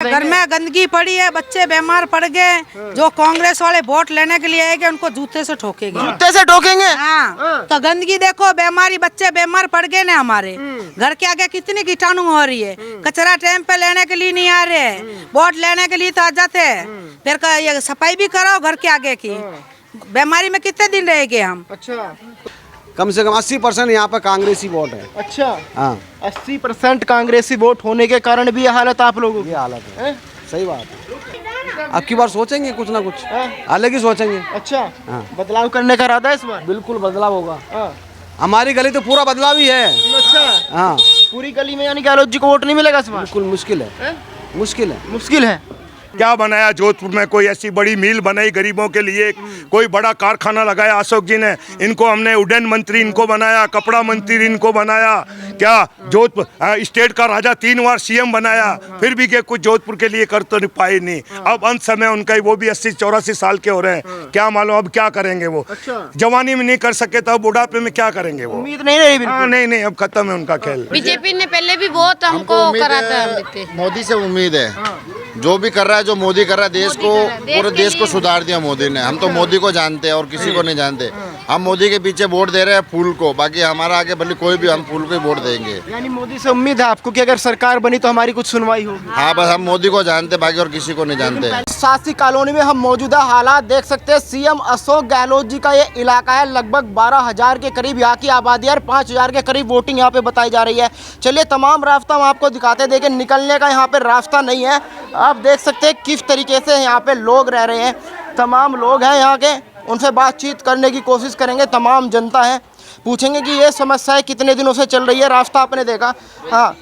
घर में गंदगी पड़ी है, बच्चे बीमार पड़ गए। जो कांग्रेस वाले वोट लेने के लिए आएंगे उनको जूते से ठोकेंगे। जूते से ठोकेंगे? हाँ। तो गंदगी देखो, बीमारी, बच्चे बीमार पड़ गए ना हमारे। घर के आगे कितनी कीटाणु हो रही है। कचरा टाइम पे लेने के लिए नहीं आ रहे, वोट लेने के लिए तो आ जाते हैं। फिर ये सफाई भी कराओ घर के आगे की। बीमारी में कितने दिन रहेंगे हम। अच्छा, कम से कम 80% यहाँ पे कांग्रेसी वोट है। अच्छा, हाँ, 80% कांग्रेसी वोट होने के कारण भी ये हालत आप लोगों की। ये हालत है। सही बात है। अब की बार सोचेंगे कुछ ना कुछ, अलग ही सोचेंगे। अच्छा, हाँ। बदलाव करने का इरादा है इस बार? बिल्कुल बदलाव होगा। हाँ। हमारी गली तो पूरा बदलाव ही है। अच्छा, हाँ, पूरी गली में यानी गहलोत जी को वोट नहीं मिलेगा इस बार? बिल्कुल मुश्किल है, मुश्किल है। मुश्किल है। क्या बनाया जोधपुर में? कोई ऐसी बड़ी मिल बनाई गरीबों के लिए, कोई बड़ा कारखाना लगाया अशोक जी ने। इनको हमने उड्डयन मंत्री इनको बनाया, कपड़ा मंत्री इनको बनाया। क्या जोधपुर स्टेट का राजा 3 बार सीएम बनाया, फिर भी के कुछ जोधपुर के लिए कर तो नहीं पाए नहीं। अब अंत समय उनका वो भी 80-84 साल के हो रहे हैं। क्या मालूम अब क्या करेंगे वो। जवानी में नहीं कर सके तो अब बुढ़ापे में क्या करेंगे वो। उम्मीद नहीं रही बिल्कुल? नहीं, अब खत्म है उनका खेल। बीजेपी ने पहले भी बहुत हमको करा था। मोदी से उम्मीद है, जो भी कर रहा है, जो मोदी कर रहा है, देश को, पूरे देश को सुधार दिया मोदी ने। हम तो मोदी को जानते हैं और किसी को नहीं जानते। हम मोदी के पीछे वोट दे रहे हैं फूल को, बाकी हमारा आगे भले कोई भी, हम फूल को ही वोट देंगे। यानी मोदी से उम्मीद है आपको कि अगर सरकार बनी तो हमारी कुछ सुनवाई होगी? हाँ, बस हम मोदी को जानते, बाकी और किसी को नहीं जानते। शास्त्री कॉलोनी में हम मौजूदा हालात देख सकते हैं। सीएम अशोक गहलोत जी का ये इलाका है। लगभग 12,000 के करीब यहाँ की आबादी है और 5,000 के करीब वोटिंग यहाँ पे बताई जा रही है। चलिए तमाम रास्ता हम आपको दिखाते हैं। देखिए निकलने का यहाँ पे रास्ता नहीं है। आप देख सकते हैं किस तरीके से यहाँ पे लोग रह रहे हैं। तमाम लोग हैं यहाँ के, उनसे बातचीत करने की कोशिश करेंगे। तमाम जनता है, पूछेंगे कि ये समस्या कितने दिनों से चल रही है। रास्ता आपने देखा। हाँ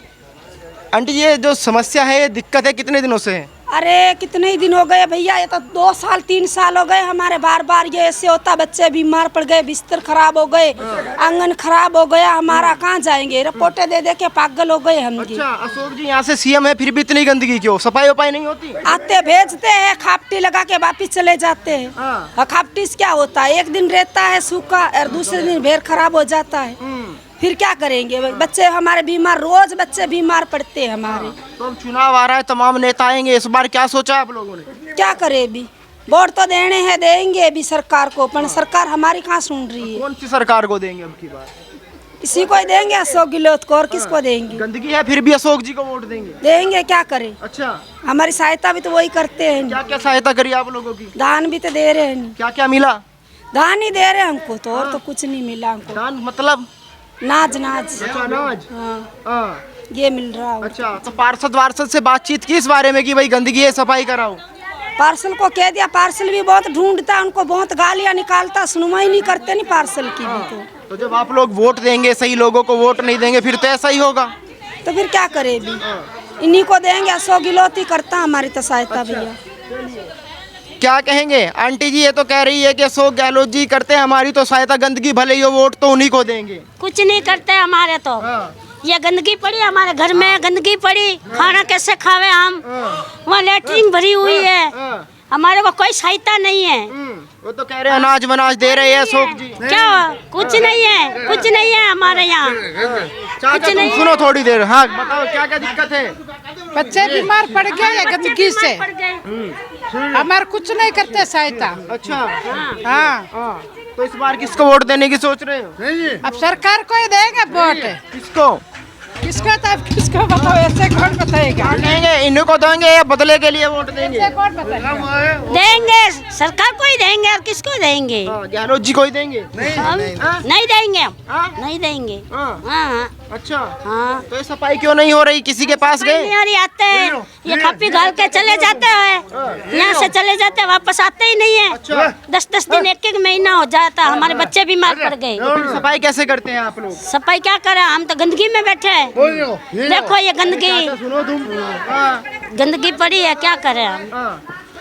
आंटी, ये जो समस्या है, ये दिक्कत है, कितने दिनों से है? अरे कितने ही दिन हो गए भैया, ये तो 2 साल 3 साल हो गए हमारे। बार बार ये ऐसे होता, बच्चे बीमार पड़ गए, बिस्तर खराब हो गए, आंगन खराब हो गया हमारा। कहाँ जाएंगे, रिपोर्टें दे दे के पागल हो गए हम। अच्छा, अशोक जी यहाँ से सीएम है, फिर भी इतनी गंदगी क्यों? सफाई वफाई नहीं होती? आते भेजते हैं, खापटी लगा के वापिस चले जाते हैं। और खापटी से क्या होता है, एक दिन रहता है सूखा और दूसरे दिन भेड़ खराब हो जाता है। फिर क्या करेंगे, बच्चे हमारे बीमार, रोज बच्चे बीमार पड़ते हैं हमारे। तो अब चुनाव आ रहा है, तमाम नेता आएंगे, इस बार क्या सोचा आप लोगों ने? क्या करे, अभी वोट तो देने हैं, देंगे अभी सरकार को, पर सरकार हमारी कहाँ सुन रही है। कौन सी सरकार को देंगे अब की बार? किसी को ही देंगे, अशोक गहलोत को, और किसको देंगे? गंदगी है फिर भी अशोक जी को वोट देंगे? देंगे, क्या करें। अच्छा, हमारी सहायता भी तो वही करते हैं। क्या क्या सहायता करी आप लोगों की? दान भी तो दे रहे हैं। क्या क्या मिला? दान ही दे रहे हैं हमको तो, और तो कुछ नहीं मिला हमको। दान मतलब? नाज। अच्छा, अनाज। हाँ, ये मिल रहा है। अच्छा, तो पार्षद से बातचीत की इस बारे में कि भाई गंदगी है, सफाई कराओ? पार्सल को कह दिया, पार्सल भी बहुत ढूंढता, उनको बहुत गालियाँ निकालता, सुनवाई नहीं करते नहीं पार्सल की भी। तो जब आप लोग वोट देंगे, सही लोगों को वोट नहीं देंगे, फिर तो ऐसा ही होगा। तो फिर क्या करे भी, इन्हीं को देंगे। अशोक गहलोत ही करता हमारी तो सहायता भैया। क्या कहेंगे आंटी जी? ये तो कह रही है कि अशोक गहलोत जी करते हैं हमारी तो सहायता, गंदगी भले ही हो, वोट तो उन्हीं को देंगे। कुछ नहीं करते हमारे तो। ये गंदगी पड़ी हमारे घर में, गंदगी पड़ी, खाना कैसे खावे हम। वहाँ लेटरिन भरी हुई है, हमारे को कोई सहायता नहीं है। वो तो कह रहे हैं अनाज वनाज दे रहे हैं अशोक जी। क्या कुछ नहीं है, कुछ नहीं है हमारे यहाँ, कुछ नहीं। सुनो थोड़ी देर। हाँ बताओ, क्या क्या दिक्कत है? बच्चे बीमार पड़ गए गंदगी से, हमारे कुछ नहीं करते सहायता। अच्छा, हाँ, तो इस बार किसको वोट देने की सोच रहे हो? अब सरकार को ही देंगे वोट। किसको? किसको बताओ, ऐसे कौन बताएगा। देंगे, इन्हीं को देंगे या बदले के लिए वोट देंगे? कौन बताएगा। देंगे, सरकार को ही देंगे, और किसको देंगे? गहलोत जी को ही देंगे? हम नहीं देंगे, हम नहीं देंगे। हाँ। अच्छा, हाँ, तो ये सफाई क्यों नहीं हो रही? किसी के पास गए? नहीं आते हैं, ये खप्पी घाल के चले जाते हैं, यहाँ से चले जाते हैं, वापस आते ही नहीं है। 10-10 दिन, 1-1 महीना हो जाता, हमारे बच्चे बीमार पड़ गए। तो फिर सफाई कैसे करते हैं आप लोग? सफाई क्या करें, हम तो गंदगी में बैठे हैं। देखो ये गंदगी, सुनो तुम। गंदगी पड़ी है, क्या करें हम।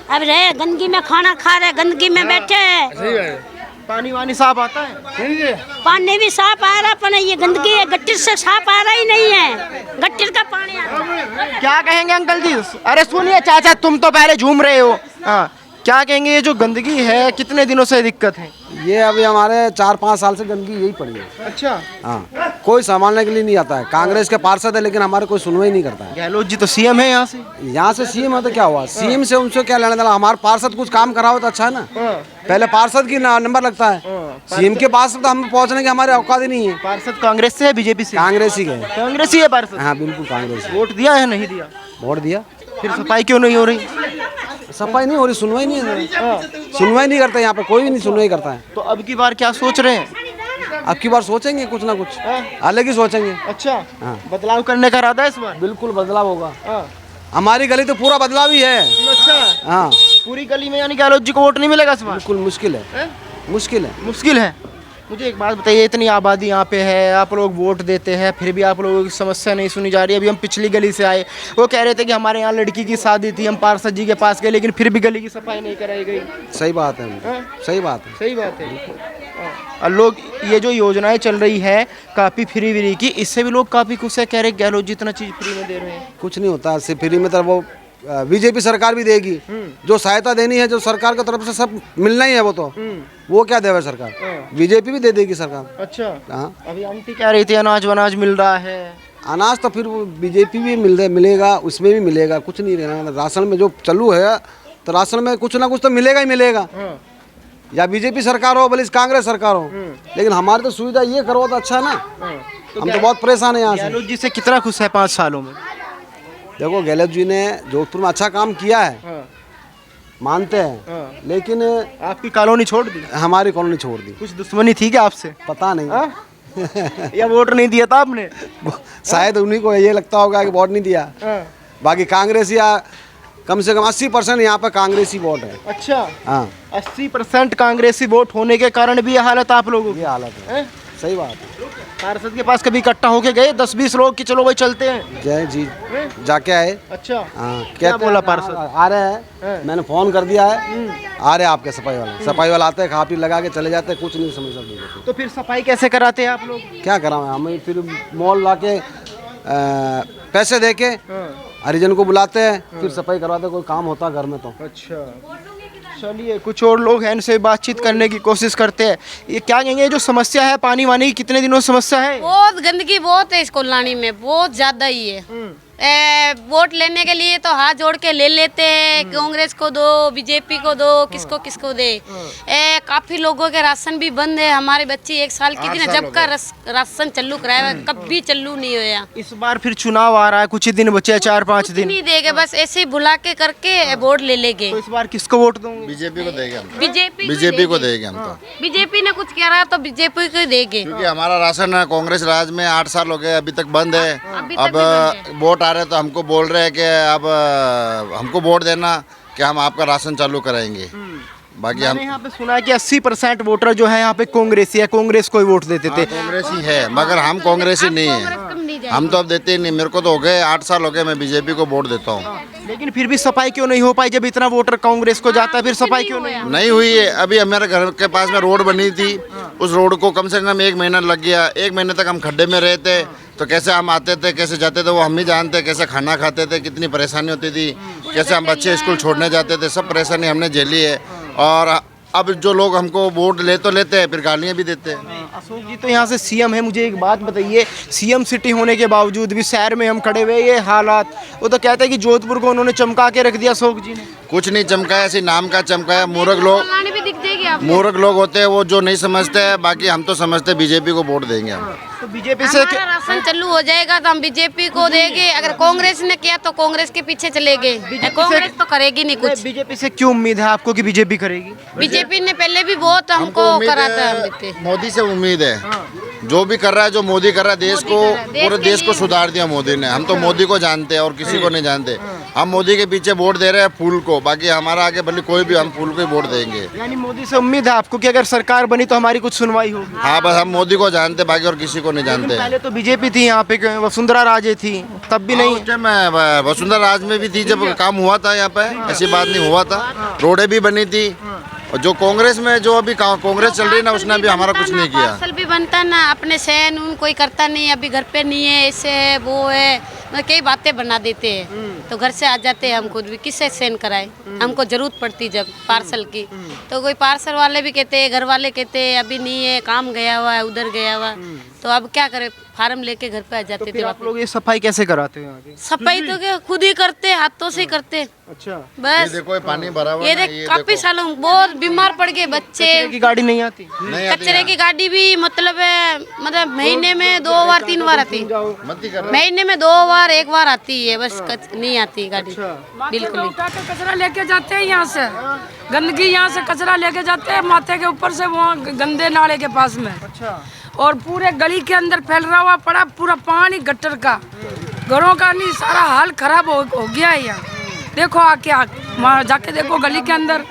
अब रहे गंदगी में, खाना खा रहे, गंदगी में बैठे हैं। पानी वानी साफ आता है? पानी भी साफ आ रहा, पर ये गंदगी है, गट्टर से साफ आ रहा ही नहीं है। गट्टर का पानी आता है। क्या कहेंगे अंकल जी? अरे सुनिए चाचा, तुम तो पहले झूम रहे हो। हाँ, क्या कहेंगे ये जो गंदगी है कितने दिनों से दिक्कत है? ये अभी हमारे 4-5 साल से गंदगी यही पड़ी है। अच्छा, हाँ, कोई संभालने के लिए नहीं आता है। कांग्रेस के पार्षद है लेकिन हमारे कोई सुनवाई नहीं करता है। गहलोत जी तो सीएम है यहाँ से। यहाँ से सीएम है तो क्या हुआ, सीएम से उनसे क्या लेना देना। हमारे पार्षद कुछ काम कराओ तो अच्छा है ना। पहले पार्षद की नंबर लगता है, सीएम के पास तो हम पहुँचने के हमारे औकात ही नहीं है। पार्षद कांग्रेस से है बीजेपी से? कांग्रेस ही गए। कांग्रेस ही है पार्षद? हाँ बिल्कुल कांग्रेस। वोट दिया है नहीं दिया? वोट दिया। फिर सफाई क्यों नहीं हो रही? सफाई नहीं हो रही, सुनवाई नहीं है। सुनवाई नहीं करता यहाँ पे, कोई भी नहीं सुनवाई करता है। तो अब की बार क्या सोच रहे हैं? अब की बार सोचेंगे कुछ ना कुछ, अलग ही सोचेंगे। अच्छा, हाँ। बदलाव करने का इरादा है इस बार? बिल्कुल बदलाव होगा। हाँ। हमारी गली तो पूरा बदलाव ही है। अच्छा, हाँ पूरी गली में यानी गहलोत जी को वोट नहीं मिलेगा इस बार? बिल्कुल मुश्किल है, मुश्किल है। मुश्किल है। मुझे एक बात बताइए, इतनी आबादी यहाँ पे है, आप लोग वोट देते हैं, फिर भी आप लोगों की समस्या नहीं सुनी जा रही है। अभी हम पिछली गली से आए, वो कह रहे थे कि हमारे यहाँ लड़की की शादी थी, हम पार्षद जी के पास गए लेकिन फिर भी गली की सफाई नहीं कराई गई। सही बात है, सही बात है। सही बात है। और लोग ये जो योजनाएं चल रही है काफ़ी फ्री व्री की, इससे भी लोग काफ़ी खुश है, कह रहे गहलोत जितना चीज़ फ्री में दे रहे हैं। कुछ नहीं होता सिर्फ फ्री में, तो वो बीजेपी सरकार भी देगी। जो सहायता देनी है जो सरकार की तरफ से सब मिलना ही है, वो क्या देवे सरकार, बीजेपी भी दे देगी सरकार। अच्छा, हाँ अभी आंटी कह रही थी अनाज वनाज मिल रहा है। अनाज तो फिर वो बीजेपी भी मिलेगा, उसमें भी मिलेगा, कुछ नहीं रहना। राशन में जो चालू है तो राशन में कुछ ना कुछ तो मिलेगा ही मिलेगा। या बीजेपी सरकार हो भले कांग्रेस सरकार हो, लेकिन हमारी तो सुविधा ये करो तो अच्छा है ना। हम तो बहुत परेशान है यहाँ से। गहलोत जी से कितना खुश है 5 सालों में? देखो गहलोत जी ने जोधपुर में अच्छा काम किया है, मानते हैं, लेकिन आपकी कॉलोनी छोड़ दी? हमारी कॉलोनी छोड़ दी। कुछ दुश्मनी थी क्या आपसे? पता नहीं। या वोट नहीं दिया था आपने? शायद उन्हीं को ये लगता होगा कि वोट नहीं दिया। बाकी कांग्रेस या कम से कम 80% यहाँ पे कांग्रेसी वोट है। अच्छा, हाँ 80% कांग्रेसी वोट होने के कारण भी ये हालत आप लोगों की? ये हालत है। सही बात है। पार्षद के पास कभी इकट्ठा होके गए 10-20 लोग कि चलो भाई चलते हैं? जय जी जाके आए। अच्छा, हाँ क्या बोला हैं, पार्षद? आ रहे हैं, मैंने फोन कर दिया है, आ रहे हैं आपके सफाई वाले। सफाई वाले आते हैं, खा पी लगा के चले जाते हैं, कुछ नहीं समझ। तो फिर सफाई कैसे कराते हैं आप लोग? क्या करा हमें, फिर मॉल ला के पैसे दे के हरिजन को बुलाते हैं, फिर सफाई करवाते। कोई काम होता घर में तो। अच्छा, चलिए कुछ और लोग हैं, इनसे बातचीत करने की कोशिश करते हैं। ये क्या कहेंगे, ये जो समस्या है पानी वानी की, कितने दिनों से समस्या है? बहुत गंदगी बहुत है इस कोल्हानी में, बहुत ज्यादा ही है। वोट लेने के लिए तो हाथ जोड़ के ले लेते हैं, कांग्रेस को दो, बीजेपी को दो, किसको किसको दे। काफी लोगों के राशन भी बंद है। हमारे बच्चे 1 साल की थी ना जब का राशन चालू कराया, कभी चालू नहीं होया। इस बार फिर चुनाव आ रहा है, कुछ ही दिन बचे हैं, 4-5 दिन। नहीं देगा, बस ऐसे ही बुला के करके वोट ले लेंगे। तो इस बार किसको वोट दोगे? बीजेपी को देंगे हम। बीजेपी को देंगे हम तो। बीजेपी ने कुछ कह रहा है तो बीजेपी को देंगे, क्योंकि हमारा राशन कांग्रेस राज में 8 साल हो गए, अभी तक बंद है। अभी तक अब भी बंद है। वोट आ रहे तो हमको बोल रहे हैं कि अब हमको वोट देना कि हम आपका राशन चालू कराएंगे। बाकी हम मैंने यहाँ पे सुना है कि 80% वोटर जो है यहाँ पे कांग्रेसी है, कांग्रेस को ही वोट देते थे। कांग्रेस ही है, मगर हम कांग्रेसी नहीं है, हम तो अब देते ही नहीं। मेरे को तो हो गए 8 साल हो गए, मैं बीजेपी को वोट देता हूँ। लेकिन फिर भी सफाई क्यों नहीं हो पाई? जब इतना वोटर कांग्रेस को जाता है फिर सफाई क्यों नहीं? नहीं हुई है। अभी हमारे घर के पास में रोड बनी थी, उस रोड को कम से कम 1 महीना लग गया। 1 महीने तक हम खड्डे में रहे थे, तो कैसे हम आते थे कैसे जाते थे वो हम ही जानते। कैसे खाना खाते थे, कितनी परेशानी होती थी, कैसे हम बच्चे स्कूल छोड़ने जाते थे, सब परेशानी हमने झेली है। और अब जो लोग हमको वोट ले तो लेते हैं, फिर गालियाँ भी देते हैं। अशोक जी तो यहाँ से सीएम है, मुझे एक बात बताइए, सीएम सिटी होने के बावजूद भी शहर में हम खड़े हुए ये हालात, वो तो कहते हैं कि जोधपुर को उन्होंने चमका के रख दिया अशोक जी ने। कुछ नहीं चमकाया, ऐसे नाम का चमकाया। मूर्ख भी दिख जाएगी आपको। मूर्ख लोग होते हैं वो जो नहीं समझते हैं। बाकी हम तो समझते बीजेपी को वोट देंगे हम। तो बीजेपी से हमारा राशन चालू हो जाएगा तो हम बीजेपी को देंगे। अगर कांग्रेस ने किया तो कांग्रेस के पीछे चले गए। कांग्रेस तो करेगी नहीं कुछ। बीजेपी से क्यों उम्मीद है आपको कि बीजेपी करेगी? बीजेपी ने पहले भी बहुत हमको उम्मीद करा था। है, मोदी से उम्मीद है। जो भी कर रहा है, जो मोदी कर रहा है, देश को पूरे देश को सुधार दिया मोदी ने। हम तो मोदी को जानते हैं और किसी को नहीं जानते। हम मोदी के पीछे वोट दे रहे हैं फूल को, बाकी हमारा आगे भले कोई भी, हम फूल को ही वोट देंगे। यानी मोदी से उम्मीद है आपको कि अगर सरकार बनी तो हमारी कुछ सुनवाई होगी? हाँ, बस हम मोदी को जानते, बाकी और किसी को नहीं जानते। पहले तो बीजेपी थी यहाँ पे, वसुंधरा राजे थी, तब भी नहीं। उस टाइम वसुंधरा राज में भी थी जब काम हुआ था यहाँ पे, ऐसी बात नहीं हुआ था। रोडें भी बनी थी, और जो कांग्रेस में जो अभी कांग्रेस चल रही है ना, उसने भी हमारा कुछ नहीं किया। पार्सल भी बनता ना, अपने सहन उन कोई करता नहीं, अभी घर पे नहीं है, ऐसे है वो है, मतलब कई बातें बना देते हैं। तो घर से आ जाते हैं हम खुद भी, किससे सेंड कराए, हमको जरूरत पड़ती जब पार्सल की, तो कोई पार्सल वाले भी कहते हैं, घर वाले कहते हैं अभी नहीं है, काम गया हुआ है, उधर गया हुआ, तो अब क्या करे, फार्म लेके घर पे आ जाते थे। फिर आप लोग ये सफाई कैसे कराते हो यहाँ की? सफाई तो क्या खुद ही करते, हाथों से ही करते। अच्छा, ये बस देखो ये पानी भरा हुआ ये है ना, देख काफी सालों बहुत बीमार पड़ गए बच्चे। कचरे की गाड़ी नहीं आती? नहीं आती कचरे की गाड़ी भी मतलब है, मतलब महीने में 2 बार 3 बार आती, मत ही कर। महीने में 2 बार 1 बार आती है बस, नहीं आती गाड़ी बिल्कुल ही। उठा के कचरा लेके जाते हैं यहाँ से, गंदगी यहाँ से कचरा लेके जाते हैं माथे के ऊपर से, वहाँ गंदे नाले के पास में। अच्छा, और पूरे गली के अंदर फैल रहा हुआ पड़ा पूरा पानी गटर का, घरों का नहीं, सारा हाल खराब हो गया है यहाँ। देखो आके वहाँ जाके देखो गली के अंदर,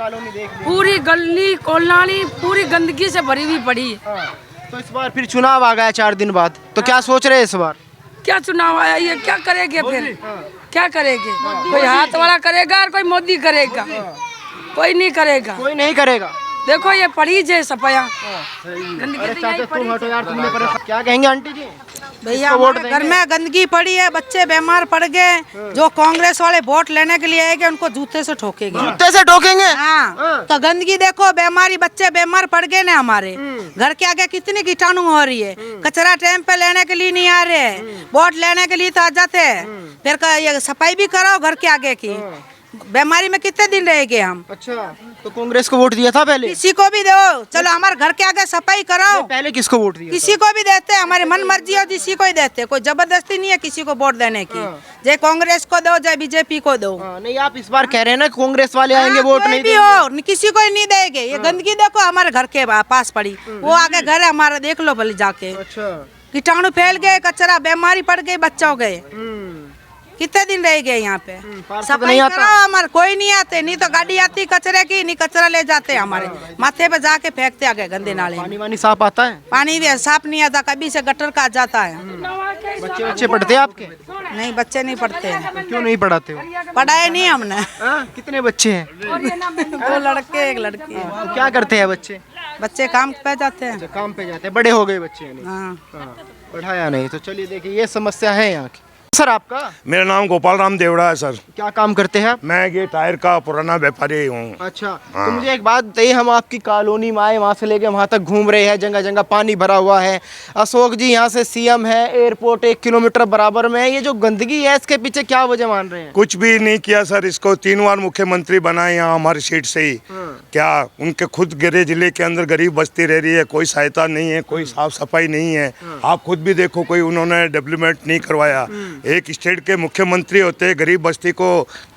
पूरी गली कॉलोनी पूरी गंदगी से भरी हुई पड़ी है। तो इस बार फिर चुनाव आ गया 4 दिन बाद, तो क्या सोच रहे हैं इस बार? क्या चुनाव आया, ये क्या करेंगे फिर, क्या करेंगे? कोई हाथ वाला करेगा और कोई मोदी करेगा, कोई नहीं करेगा। कोई नहीं करेगा। देखो ये पड़ी जे सफाया गंदगी अरे तो चाचा यहीं तुम हटो यार, तुमने क्या कहेंगे आंटी जी? भैया हमारे घर में गंदगी पड़ी है, बच्चे बीमार पड़ गए, जो कांग्रेस वाले वोट लेने के लिए आएंगे उनको जूते से ठोकेंगे। जूते से ठोकेंगे? हाँ, तो गंदगी देखो, बीमारी, बच्चे बीमार पड़ गए ना हमारे घर के आगे, कितनी कीटाणु हो रही है, कचरा टाइम पे लेने के लिए नहीं आ रहे, वोट लेने के लिए तो आ जाते हैं, फिर ये सफाई भी कराओ घर के आगे की, बीमारी में कितने दिन रहेंगे हम। अच्छा, तो कांग्रेस को वोट दिया था पहले? किसी को भी दो, चलो हमारे घर के आगे सफाई कराओ। पहले किसको वोट दिया? किसी को भी देते, हमारी मन मर्जी हो किसी को ही देते, कोई जबरदस्ती नहीं है किसी को वोट देने की, चाहे कांग्रेस को दो चाहे बीजेपी को दो। नहीं, आप इस बार कह रहे हैं ना कांग्रेस वाले आएंगे हाँ, वोट कोई नहीं भी देंगे। हो, किसी को ही नहीं देंगे। ये गंदगी देखो हमारे घर के पास पड़ी, वो आगे घर है हमारा, देख लो भले जाके, अच्छा, कीटाणु फैल गए, कचरा, बीमारी पड़ गई, बच्चों गए, कितने दिन रह गए यहाँ पे। पार्षद सफाई नहीं आता? कराओ, हमारे कोई नहीं आते, नहीं तो गाड़ी आती कचरे की, नहीं कचरा ले जाते हमारे माथे पे जाके फेंकते आगे गंदे नाले में। पानी वानी साफ आता है? पानी भी साफ नहीं आता, कभी से गटर का आ जाता है। बच्चे बच्चे पढ़ते हैं आपके? नहीं, बच्चे नहीं पढ़ते हैं, क्यों नहीं पढ़ाते हो? पढ़ाए नहीं हमने। कितने बच्चे हैं? 2 लड़के 1 लड़की है। तो क्या करते हैं बच्चे? बच्चे काम पे जाते हैं। काम पे जाते हैं, बड़े हो गए बच्चे यानी। हाँ, पढ़ाया नहीं, तो चलिए देखिए ये समस्या है यहाँ की। सर आपका मेरा नाम गोपाल राम देवड़ा है सर। क्या काम करते हैं आप? मैं ये टायर का पुराना व्यापारी हूँ। अच्छा, तो मुझे एक बात बताइए, हम आपकी कॉलोनी में आए, वहाँ से लेके वहाँ तक घूम रहे हैं, जगह जगह पानी भरा हुआ है, अशोक जी यहाँ से सीएम है, एयरपोर्ट 1 किलोमीटर बराबर में है, ये जो गंदगी है इसके पीछे क्या वजह मान रहे हैं? कुछ भी नहीं किया सर, इसको 3 बार मुख्यमंत्री बनाए यहाँ हमारी सीट से ही। क्या उनके खुद गिरे जिले के अंदर गरीब बस्ती रह रही है, कोई सहायता नहीं है, कोई साफ सफाई नहीं है। आप खुद भी देखो, कोई उन्होंने डेवलपमेंट नहीं करवाया। एक स्टेट के मुख्यमंत्री होते, गरीब बस्ती को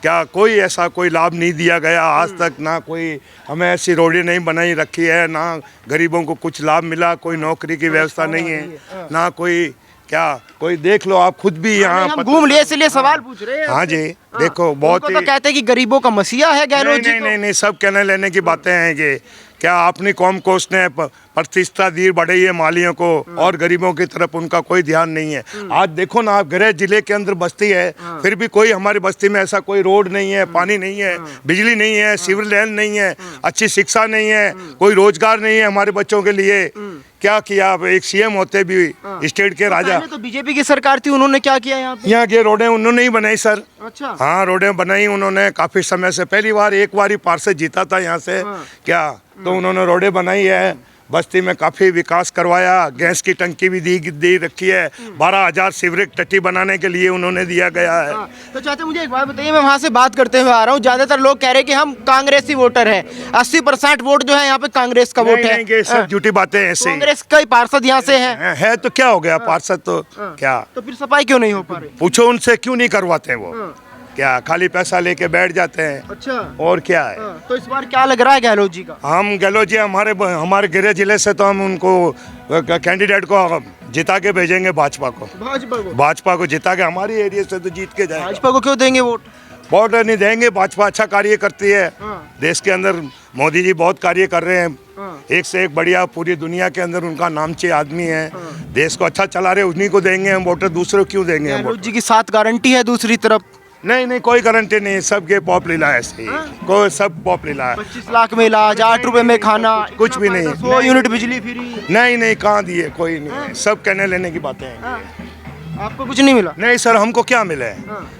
क्या कोई ऐसा कोई लाभ नहीं दिया गया आज तक, ना कोई हमें ऐसी रोडें नहीं बनाई रखी है, ना गरीबों को कुछ लाभ मिला, कोई नौकरी की व्यवस्था नहीं है, ना कोई क्या, कोई देख लो आप खुद भी यहाँ हम घूम लिए इसलिए सवाल पूछ रहे हैं। हाँ जी, देखो बहुत उनको तो कहते हैं कि गरीबों का मसीहा है गहलोत जी। नहीं, सब कहने लेने की बातें हैं ये। क्या अपनी कौम को उसने प्रतिष्ठा दी बढ़ाई है मालियों को, और गरीबों की तरफ उनका कोई ध्यान नहीं है। आज देखो ना, आप गृह जिले के अंदर बस्ती है, फिर भी कोई हमारी बस्ती में ऐसा कोई रोड नहीं है, पानी नहीं है, बिजली नहीं है, सीवर लाइन नहीं है, अच्छी शिक्षा नहीं है, कोई रोजगार नहीं है हमारे बच्चों के लिए। क्या किया आप, एक सीएम होते भी स्टेट के राजा। तो बीजेपी की सरकार थी, उन्होंने क्या किया यहाँ पे? यहाँ की रोडें उन्होंने ही बनाई सर। अच्छा, हाँ, रोडें बनाई उन्होंने काफी समय से, पहली बार एक बार ही पार्षद जीता था यहाँ से। क्या तो उन्होंने रोडें बनाई है, बस्ती में काफ़ी विकास करवाया, गैस की टंकी भी दी रखी है, 12,000 सीवरेज टट्टी बनाने के लिए उन्होंने दिया गया है। तो चाहते मुझे एक बात बताइए, मैं वहाँ से बात करते हुए आ रहा हूँ, ज़्यादातर लोग कह रहे हैं कि हम कांग्रेसी वोटर है, 80% वोट जो है यहाँ पे कांग्रेस का वोट है। ये सब झूठी बातें हैं ऐसे। कांग्रेस का ही पार्षद यहाँ से है तो क्या हो गया, पार्षद तो क्या, तो फिर सफाई क्यों नहीं हो पा रही? पूछो उनसे, क्यों नहीं करवाते वो, क्या खाली पैसा लेके बैठ जाते हैं। अच्छा, और क्या है। तो इस बार क्या लग रहा है गहलोत जी का? हम गहलोत जी हमारे गृह जिले से तो हम उनको कैंडिडेट को जिता के भेजेंगे, भाजपा को जिता के, हमारी एरिया से तो जीत के जाएगा। भाजपा को क्यों देंगे वोट? वोट नहीं देंगे, भाजपा अच्छा कार्य करती है देश के अंदर, मोदी जी बहुत कार्य कर रहे हैं, एक से एक बढ़िया, पूरी दुनिया के अंदर उनका नामचीन आदमी है, देश को अच्छा चला रहे, उन्हीं को देंगे हम वोट, दूसरों क्यों देंगे हम गहलोत वोट। जी की 7 गारंटी है दूसरी तरफ, नहीं नहीं कोई गारंटी नहीं, सबके पॉप लीला है ऐसे ही, कोई सब पॉप लीला है। 25 लाख में इलाज, 8 रुपए में खाना, कुछ भी नहीं। 100 यूनिट बिजली फ्री। नहीं नहीं कहाँ दिए, कोई नहीं है, सब कहने लेने की बातें हैं। आपको कुछ नहीं मिला? नहीं सर, हमको क्या मिला है?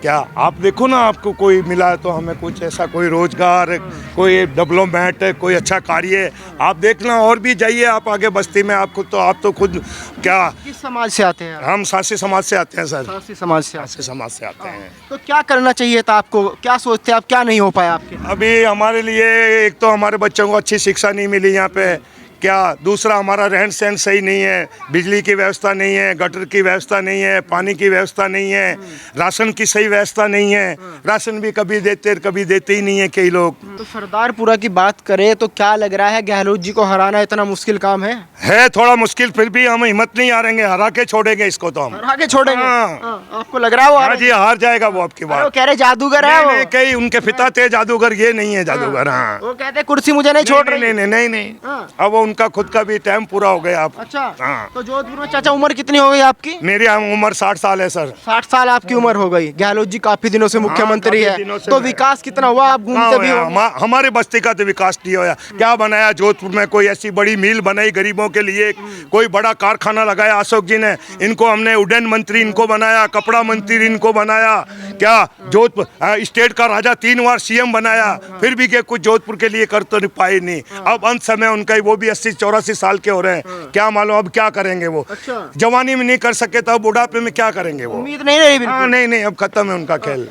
क्या आप देखो ना, आपको कोई मिला है तो हमें कुछ ऐसा कोई रोजगार, कोई डेवलपमेंट, कोई अच्छा कार्य आप देखना। और भी जाइए आप आगे बस्ती में, आपको तो आप तो खुद क्या, किस समाज से आते हैं आप? हम सासी समाज से आते हैं सर, सासी समाज से आते सासी समाज से आते हैं। हैं। तो क्या करना चाहिए था आपको? क्या सोचते हैं आप, क्या नहीं हो पाया आपके? अभी हमारे लिए एक तो हमारे बच्चों को अच्छी शिक्षा नहीं मिली यहाँ पे, क्या दूसरा हमारा रहन सहन सही नहीं है, बिजली की व्यवस्था नहीं है, गटर की व्यवस्था नहीं है, पानी की व्यवस्था नहीं है, राशन की सही व्यवस्था नहीं है, राशन भी कभी देते ही नहीं है कई लोग। तो सरदारपुरा की बात करें तो क्या लग रहा है, गहलोत जी को हराना इतना मुश्किल काम है? थोड़ा मुश्किल, फिर भी हम हिम्मत नहीं हारेंगे, हरा के छोड़ेंगे इसको तो हम। हरा के छोड़ेंगे? हाँ। आपको लग रहा है वो हाँ जी, हार जाएगा वो आपकी वो बात। कह रहे जादूगर है वो। कई उनके पिता थे जादूगर, ये नहीं है जादूगर। हाँ, वो कहते हैं कुर्सी मुझे नहीं छोड़ रही। नहीं, हाँ। अब वो उनका खुद का भी टाइम पूरा हो गया। आप अच्छा। हाँ। तो जोधपुर में चाचा उम्र कितनी हो गई आपकी? मेरी उम्र 60 साल है सर। 60 साल आपकी उम्र हो गई। गहलोत जी काफी दिनों से मुख्यमंत्री काफी है, दिनों से तो मैं- विकास कितना हुआ? आप घूमते भी हो? हमारे बस्ती का तो विकास नहीं होया। क्या बनाया जोधपुर में? कोई ऐसी बड़ी मिल बनाई गरीबों के लिए, कोई बड़ा कारखाना लगाया अशोक जी ने, इनको हमने उड्डयन मंत्री इनको बनाया, कपड़ा मंत्री इनको बनाया, क्या जोधपुर स्टेट का राजा 3 बार सीएम बनाया, फिर भी कुछ जोधपुर के लिए कर तो नहीं पाए नहीं। अब अंत समय उनका वो भी 80-84 साल के हो रहे हैं, क्या मालूम अब क्या करेंगे वो। अच्छा। जवानी में नहीं कर सके तो अब बुढ़ापे में क्या करेंगे वो। उम्मीद नहीं रही बिल्कुल? हाँ नहीं, अब खत्म है उनका खेल।